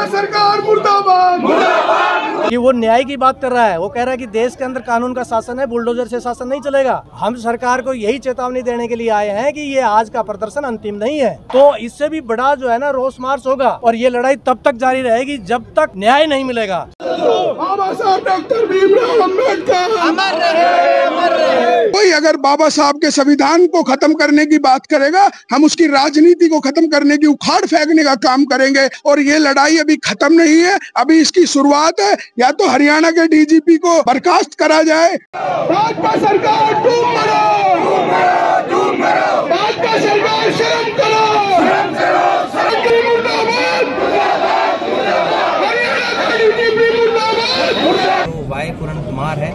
सरकार मुर्दाबाद। कि वो न्याय की बात कर रहा है, वो कह रहा है कि देश के अंदर कानून का शासन है, बुलडोजर से शासन नहीं चलेगा। हम सरकार को यही चेतावनी देने के लिए आए हैं कि ये आज का प्रदर्शन अंतिम नहीं है, तो इससे भी बड़ा जो है ना रोष मार्च होगा और ये लड़ाई तब तक जारी रहेगी जब तक न्याय नहीं मिलेगा। बाबा साहब डॉक्टर भीमराव अम्बेडकर अमर रहे, अमर रहे। कोई अगर बाबा साहब के संविधान को खत्म करने की बात करेगा, हम उसकी राजनीति को खत्म करने की उखाड़ फेंकने का काम करेंगे। और ये लड़ाई अभी खत्म नहीं है, अभी इसकी शुरुआत है। या तो हरियाणा के डीजीपी को बर्खास्त करा जाए। भाजपा सरकार डूब मरो, डूब मरो। भाजपा सरकार शर्म करो, शर्म करो। वाई पूरन कुमार है,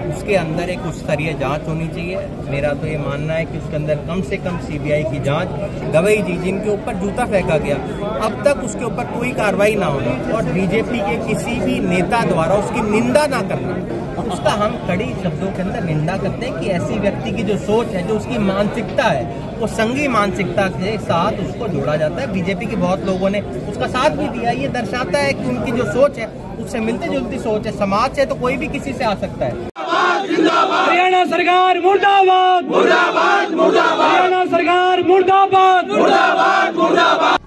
उसके अंदर एक उच्च स्तरीय जांच होनी चाहिए। मेरा तो ये मानना है कि उसके अंदर कम से कम सीबीआई की जांच। गवई जी जिनके ऊपर जूता फेंका गया, अब तक उसके ऊपर कोई कार्रवाई ना होना और बीजेपी के किसी भी नेता द्वारा उसकी निंदा ना करना, उसका हम कड़ी शब्दों के अंदर निंदा करते हैं कि ऐसी व्यक्ति की जो सोच है, जो उसकी मानसिकता है, वो संघी मानसिकता के साथ उसको जोड़ा जाता है। बीजेपी के बहुत लोगों ने उसका साथ भी दिया। ये दर्शाता है कि उनकी जो सोच है उससे मिलती जुलती सोच है। समाज से तो कोई भी किसी से आ सकता है। हरियाणा सरकार मुर्दाबाद, मुर्दाबाद, मुर्दाबाद। हरियाणा सरकार मुर्दाबाद, मुर्दाबाद, मुर्दाबाद।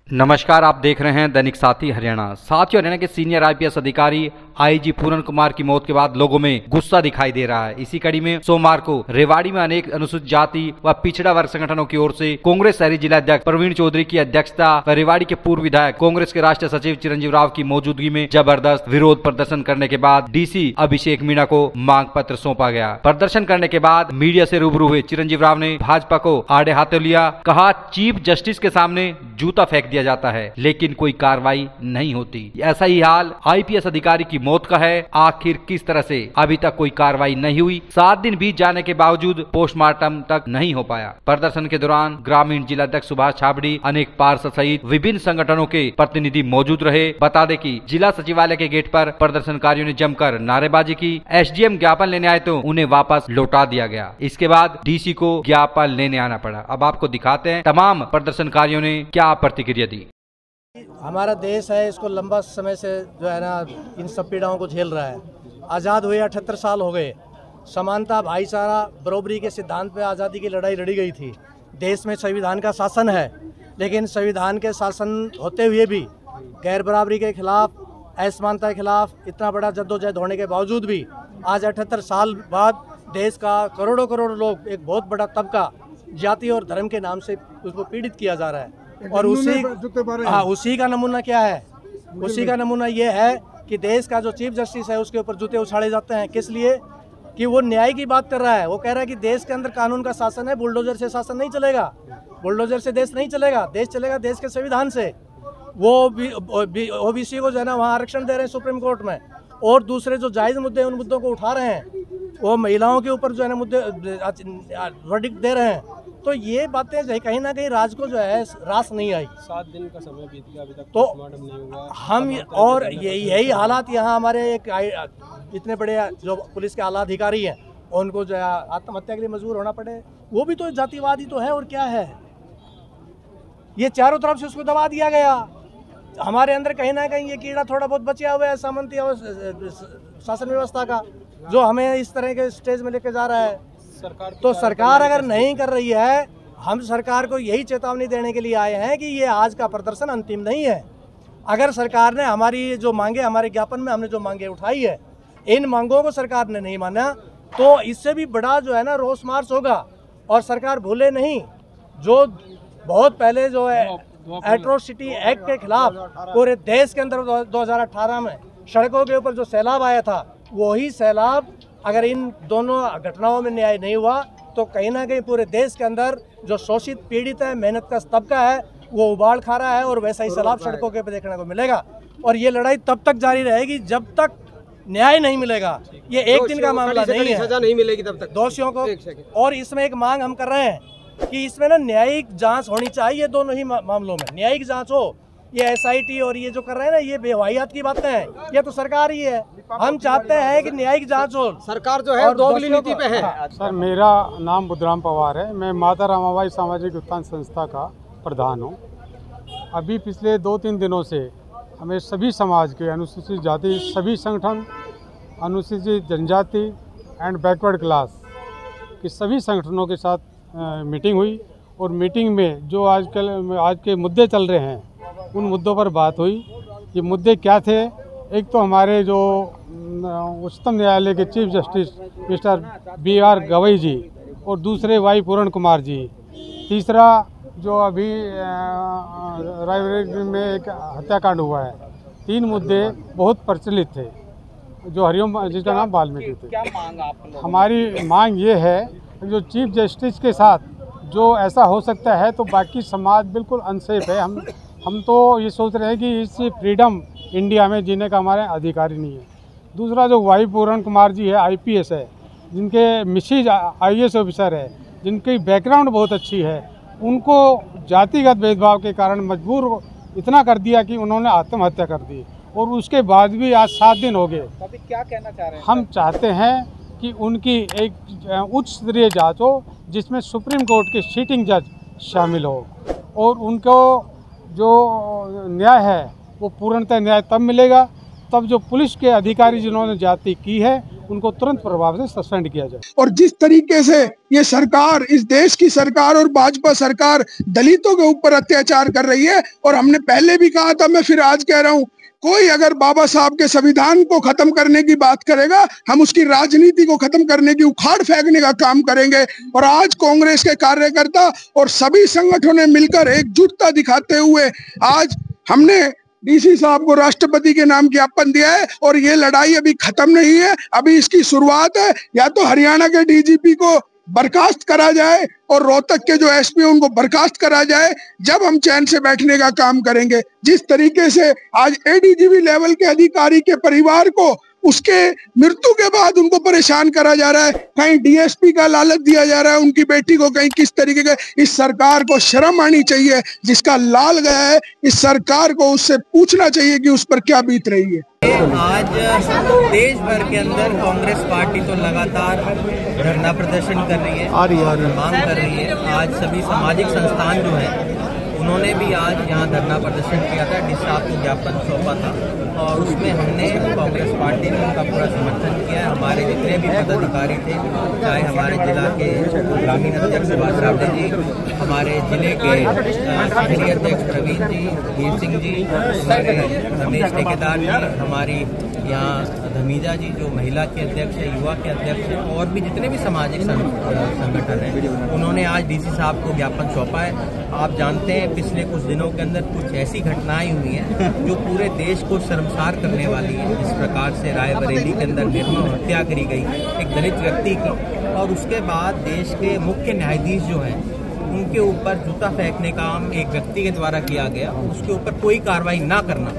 नमस्कार, आप देख रहे हैं दैनिक साथी हरियाणा। साथियों, हरियाणा के सीनियर आईपीएस अधिकारी आईजी पूरन कुमार की मौत के बाद लोगों में गुस्सा दिखाई दे रहा है। इसी कड़ी में सोमवार को रेवाड़ी में अनेक अनुसूचित जाति व पिछड़ा वर्ग संगठनों की ओर से कांग्रेस शहरी जिला अध्यक्ष प्रवीण चौधरी की अध्यक्षता व रेवाड़ी के पूर्व विधायक कांग्रेस के राष्ट्रीय सचिव चिरंजीव राव की मौजूदगी में जबरदस्त विरोध प्रदर्शन करने के बाद डीसी अभिषेक मीणा को मांग पत्र सौंपा गया। प्रदर्शन करने के बाद मीडिया से रूबरू हुए चिरंजीव राव ने भाजपा को आड़े हाथों लिया। कहा, चीफ जस्टिस के सामने जूता फेंक दिया जाता है लेकिन कोई कार्रवाई नहीं होती। ऐसा ही हाल आईपीएस अधिकारी की मौत का है। आखिर किस तरह से अभी तक कोई कार्रवाई नहीं हुई? 7 दिन बीत जाने के बावजूद पोस्टमार्टम तक नहीं हो पाया। प्रदर्शन के दौरान ग्रामीण जिला अध्यक्ष सुभाष छाबड़ी, अनेक पार्षद सहित विभिन्न संगठनों के प्रतिनिधि मौजूद रहे। बता दें कि जिला सचिवालय के गेट पर प्रदर्शनकारियों ने जमकर नारेबाजी की। एसडीएम ज्ञापन लेने आए तो उन्हें वापस लौटा दिया गया। इसके बाद डीसी को ज्ञापन लेने आना पड़ा। अब आपको दिखाते हैं तमाम प्रदर्शनकारियों ने क्या प्रतिक्रिया दी। हमारा देश है, इसको लंबा समय से जो है ना इन सब पीड़ाओं को झेल रहा है। आज़ाद हुए 78 साल हो गए। समानता, भाईचारा, बराबरी के सिद्धांत पे आज़ादी की लड़ाई लड़ी गई थी। देश में संविधान का शासन है, लेकिन संविधान के शासन होते हुए भी गैर बराबरी के खिलाफ, असमानता के खिलाफ इतना बड़ा जद्दोजहद होने के बावजूद भी आज 78 साल बाद देश का करोड़ों करोड़ लोग, एक बहुत बड़ा तबका जाति और धर्म के नाम से उसको पीड़ित किया जा रहा है। और उसी का नमूना क्या है? उसी का नमूना ये है कि देश का जो चीफ जस्टिस है उसके ऊपर जूते उछाड़े जाते हैं। किस लिए? कि वो न्याय की बात कर रहा है। वो कह रहा है कि देश के अंदर कानून का शासन है, बुलडोजर से शासन नहीं चलेगा। बुलडोजर से देश नहीं चलेगा, देश चलेगा देश के संविधान से। वो ओबीसी को जो है ना वहाँ आरक्षण दे रहे हैं सुप्रीम कोर्ट में, और दूसरे जो जायज़ मुद्दे हैं उन मुद्दों को उठा रहे हैं। वो महिलाओं के ऊपर जो है ना मुद्दे वर्डिक्ट दे रहे हैं। तो ये बातें कहीं ना कहीं राज को जो है रास नहीं आई। 7 दिन का समय बीत गया, अभी तक तो पोस्टमार्टम नहीं हुआ। हम और यही हालात यहाँ हमारे एक इतने बड़े जो पुलिस के आला अधिकारी हैं उनको जो है आत्महत्या के लिए मजबूर होना पड़े। वो भी तो जातिवादी तो है, और क्या है? ये चारों तरफ से उसको दबा दिया गया। हमारे अंदर कहीं ना कहीं ये कीड़ा थोड़ा बहुत बचा हुआ है सामंती शासन व्यवस्था का, जो हमें इस तरह के स्टेज में लेके जा रहा है। तो सरकार अगर नहीं कर रही है, हम सरकार को यही चेतावनी देने के लिए आए हैं कि ये आज का प्रदर्शन अंतिम नहीं है। अगर सरकार ने हमारी जो मांगे, हमारे ज्ञापन में हमने जो मांगे उठाई है, इन मांगों को सरकार ने नहीं माना, तो इससे भी बड़ा जो है ना रोष मार्च होगा। और सरकार भूले नहीं, जो बहुत पहले जो है एट्रोसिटी एक्ट के खिलाफ पूरे देश के अंदर 2018 में सड़कों के ऊपर जो सैलाब आया था, वही सैलाब अगर इन दोनों घटनाओं में न्याय नहीं हुआ तो कहीं ना कहीं पूरे देश के अंदर जो शोषित, पीड़ित है, मेहनत का तबका है, वो उबाल खा रहा है और वैसा ही सैलाब सड़कों के ऊपर देखने को मिलेगा। और ये लड़ाई तब तक जारी रहेगी जब तक न्याय नहीं मिलेगा। ये एक दिन का मामला नहीं है, सजा नहीं मिलेगी तब तक दोषियों को। और इसमें एक मांग हम कर रहे हैं कि इसमें ना न्यायिक जांच होनी चाहिए। दोनों ही मामलों में न्यायिक जांच हो। ये SIT और ये जो कर रहे हैं ना, ये बेवाहियात की बातें हैं। ये तो सरकार ही है। हम चाहते हैं कि न्यायिक जांच हो। सरकार जो है दोगली नीति पे है। सर, मेरा नाम बुद्धराम पवार है। मैं माता रामाबाई सामाजिक उत्थान संस्था का प्रधान हूँ। अभी पिछले 2-3 दिनों से हमें सभी समाज के अनुसूचित जाति सभी संगठन, अनुसूचित जनजाति एंड बैकवर्ड क्लास के सभी संगठनों के साथ मीटिंग हुई और मीटिंग में जो आज के मुद्दे चल रहे हैं उन मुद्दों पर बात हुई। ये मुद्दे क्या थे? एक तो हमारे जो उच्चतम न्यायालय के chief justice mister BR Gavai ji और दूसरे वाई पूरण कुमार जी। तीसरा जो अभी रायबरेली में एक हत्याकांड हुआ है। 3 मुद्दे बहुत प्रचलित थे जो हरिओम, जिसका नाम वाल्मीकि थे। क्या मांग आप लोग? हमारी मांग ये है जो चीफ जस्टिस के साथ जो ऐसा हो सकता है तो बाकी समाज बिल्कुल अनसेफ है। हम तो ये सोच रहे हैं कि इस फ्रीडम इंडिया में जीने का हमारे अधिकारी नहीं है। दूसरा जो वाई पूरण कुमार जी है, IPS है, जिनके मिसेज IAS ऑफिसर है, जिनकी बैकग्राउंड बहुत अच्छी है, उनको जातिगत भेदभाव के कारण मजबूर इतना कर दिया कि उन्होंने आत्महत्या कर दी और उसके बाद भी आज 7 दिन हो गए। अभी क्या कहना चाह रहे हैं? हम चाहते हैं कि उनकी एक उच्च स्तरीय जांच हो जिसमें सुप्रीम कोर्ट के सीटिंग जज शामिल हो और उनको जो न्याय है वो पूर्णतः न्याय तब मिलेगा तब जो पुलिस के अधिकारी जिन्होंने जाति की है उनको तुरंत प्रभाव से सस्पेंड किया जाए। और जिस तरीके से ये सरकार, इस देश की सरकार और भाजपा सरकार दलितों के ऊपर अत्याचार कर रही है, और हमने पहले भी कहा था, मैं फिर आज कह रहा हूँ, कोई अगर बाबा साहब के संविधान को खत्म करने की बात करेगा, हम उसकी राजनीति को खत्म करने की, उखाड़ फेंकने का काम करेंगे। और आज कांग्रेस के कार्यकर्ता और सभी संगठनों ने मिलकर एकजुटता दिखाते हुए आज हमने DC साहब को राष्ट्रपति के नाम ज्ञापन दिया है। और ये लड़ाई अभी खत्म नहीं है, अभी इसकी शुरुआत है। या तो हरियाणा के DGP को बर्खास्त करा जाए और रोहतक के जो SP उनको बर्खास्त करा जाए, जब हम चैन से बैठने का काम करेंगे। जिस तरीके से आज ADGP लेवल के अधिकारी के परिवार को उसके मृत्यु के बाद उनको परेशान करा जा रहा है, कहीं DSP का लालच दिया जा रहा है उनकी बेटी को, कहीं किस तरीके का। इस सरकार को शर्म आनी चाहिए। जिसका लाल गया है, इस सरकार को उससे पूछना चाहिए कि उस पर क्या बीत रही है। आज देश भर के अंदर कांग्रेस पार्टी तो लगातार धरना प्रदर्शन कर रही है और मांग कर रही है। आज सभी सामाजिक संस्थान जो हैं उन्होंने भी आज यहाँ धरना प्रदर्शन किया था, DC साहब को ज्ञापन सौंपा था और उसमें हमने कांग्रेस पार्टी ने उनका पूरा समर्थन किया। हमारे जितने भी पदाधिकारी थे, चाहे हमारे जिला के ग्रामीण अध्यक्ष सुभाष रावड़े जी, हमारे जिले के शहरी अध्यक्ष प्रवीण जी, वीर सिंह जी, हमारे रमेश ठेकेदार जी, हमारी यहाँ धमीजा जी जो महिला के अध्यक्ष है, युवा के अध्यक्ष है, और भी जितने भी सामाजिक संगठन हैं, उन्होंने आज DC साहब को ज्ञापन सौंपा है। आप जानते हैं पिछले कुछ दिनों के अंदर कुछ ऐसी घटनाएं हुई हैं जो पूरे देश को शर्मसार करने वाली है। जिस प्रकार से रायबरेली के अंदर निर्मम हत्या करी गई एक दलित व्यक्ति की, और उसके बाद देश के मुख्य न्यायाधीश जो हैं उनके ऊपर जूता फेंकने का काम एक व्यक्ति के द्वारा किया गया, उसके ऊपर कोई कार्रवाई ना करना,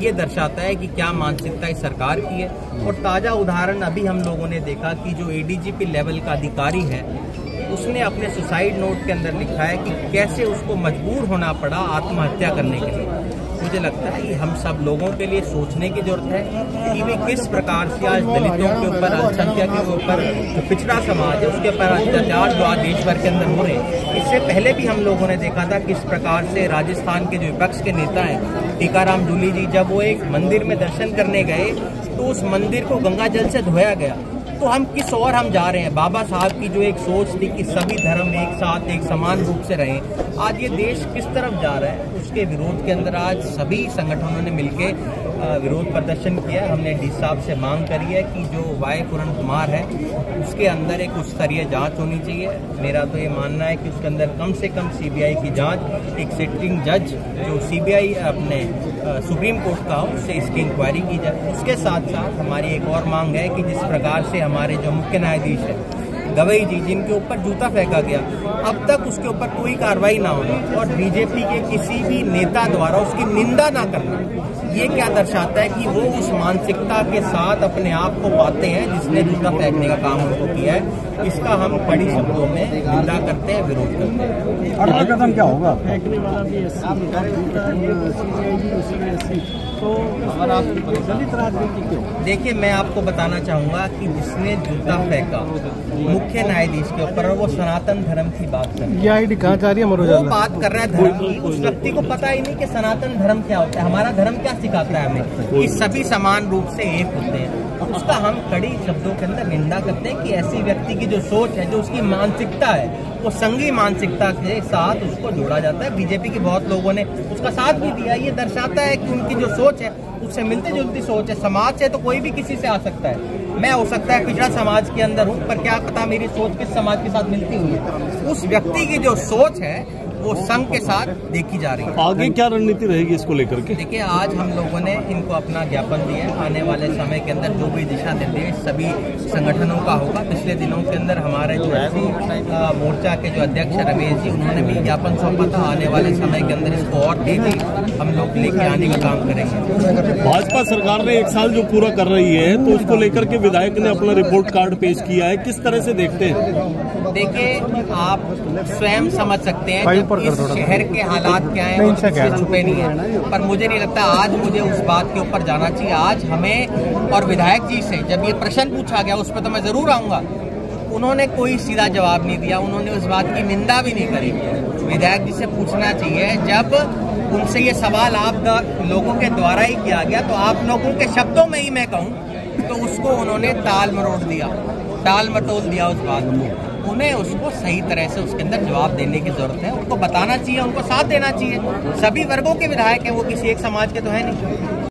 ये दर्शाता है कि क्या मानसिकता इस सरकार की है। और ताज़ा उदाहरण अभी हम लोगों ने देखा कि जो ADGP लेवल का अधिकारी है उसने अपने सुसाइड नोट के अंदर लिखा है कि कैसे उसको मजबूर होना पड़ा आत्महत्या करने के लिए। मुझे लगता है कि हम सब लोगों के लिए सोचने की जरूरत है कि वे किस प्रकार से आज दलितों के ऊपर, अल्पसंख्यकों के ऊपर, जो पिछड़ा समाज है उसके ऊपर अत्याचार जो आज देश भर के अंदर हो रहे हैं। इससे पहले भी हम लोगों ने देखा था किस प्रकार से राजस्थान के जो विपक्ष के नेता हैं टीकाराम जूली जी, जब वो एक मंदिर में दर्शन करने गए तो उस मंदिर को गंगा जल से धोया गया। तो हम किस ओर हम जा रहे हैं? बाबा साहब की जो एक सोच थी कि सभी धर्म एक साथ एक समान रूप से रहें, आज ये देश किस तरफ जा रहा है? उसके विरोध के अंदर आज सभी संगठनों ने मिलकर विरोध प्रदर्शन किया। हमने DC साहब से मांग करी है कि जो वाई पूरण कुमार है उसके अंदर एक उच्च स्तरीय जांच होनी चाहिए। मेरा तो ये मानना है कि उसके अंदर कम से कम CBI की जांच, एक सिटिंग जज जो CBI अपने सुप्रीम कोर्ट का हो उससे इसकी इंक्वायरी की जाए। उसके साथ साथ हमारी एक और मांग है कि जिस प्रकार से हमारे जो मुख्य न्यायाधीश है गवई जी, जिनके ऊपर जूता फेंका गया, अब तक उसके ऊपर कोई कार्रवाई ना होना और BJP के किसी भी नेता द्वारा उसकी निंदा ना करना, ये क्या दर्शाता है कि वो उस मानसिकता के साथ अपने आप को पाते हैं जिसने जूता फेंकने का काम उनको किया है। इसका हम कड़ी शब्दों में निंदा करते हैं, विरोध करते हैं। अगला कदम क्या होगा? फेंकने वाला भी तो दलित राजनीति क्यों? देखिए, मैं आपको बताना चाहूंगा कि जिसने जूता फेंका मुख्य न्यायाधीश के ऊपर, वो सनातन धर्म की बात कर रहा है। कहाँ जा रही है? वो बात कर रहा है धर्म की। उस व्यक्ति को पता ही नहीं कि सनातन धर्म क्या होता है, हमारा धर्म क्या सिखाता है हमें कि सभी समान रूप से एक होते हैं। उसका हम कड़ी शब्दों के अंदर निंदा करते हैं कि ऐसी व्यक्ति की जो सोच है, जो उसकी मानसिकता है, वो संघी मानसिकता के साथ उसको जोड़ा जाता है। बीजेपी के बहुत लोगों ने उसका साथ भी दिया। ये दर्शाता है कि उनकी जो सोच है उससे मिलती जुलती सोच है। समाज से तो कोई भी किसी से आ सकता है। मैं हो सकता है पिछड़ा समाज के अंदर हूँ, पर क्या पता मेरी सोच किस समाज के साथ मिलती हुई है। उस व्यक्ति की जो सोच है वो संघ के साथ देखी जा रही है। आगे क्या रणनीति रहेगी इसको लेकर के? देखिए, आज हम लोगों ने इनको अपना ज्ञापन दिया है। आने वाले समय के अंदर जो भी दिशा निर्देश सभी संगठनों का होगा। पिछले दिनों के अंदर हमारे जो एससी मोर्चा के जो अध्यक्ष रमेश जी, उन्होंने भी ज्ञापन सौंपा था। आने वाले समय के अंदर इसको और तेजी हम लोग लेके आने का काम करेंगे। भाजपा सरकार ने 1 साल जो पूरा कर रही है, तो उसको लेकर के विधायक ने अपना रिपोर्ट कार्ड पेश किया है, किस तरह से देखते हैं? देखिए, आप स्वयं समझ सकते हैं इस शहर के हालात क्या हैं, उससे छुपे नहीं है। पर मुझे नहीं लगता आज मुझे उस बात के ऊपर जाना चाहिए। आज हमें और विधायक जी से जब ये प्रश्न पूछा गया, उस पर तो मैं जरूर आऊंगा। उन्होंने कोई सीधा जवाब नहीं दिया, उन्होंने उस बात की निंदा भी नहीं करी। विधायक जी से पूछना चाहिए, जब उनसे ये सवाल आप लोगों के द्वारा ही किया गया, तो आप लोगों के शब्दों में ही मैं कहूँ तो उसको उन्होंने टाल मटोल दिया उस बात को। उन्हें उसको सही तरह से उसके अंदर जवाब देने की जरूरत है। उनको बताना चाहिए, उनको साथ देना चाहिए। सभी वर्गों के विधायक हैं, वो किसी एक समाज के तो है नहीं।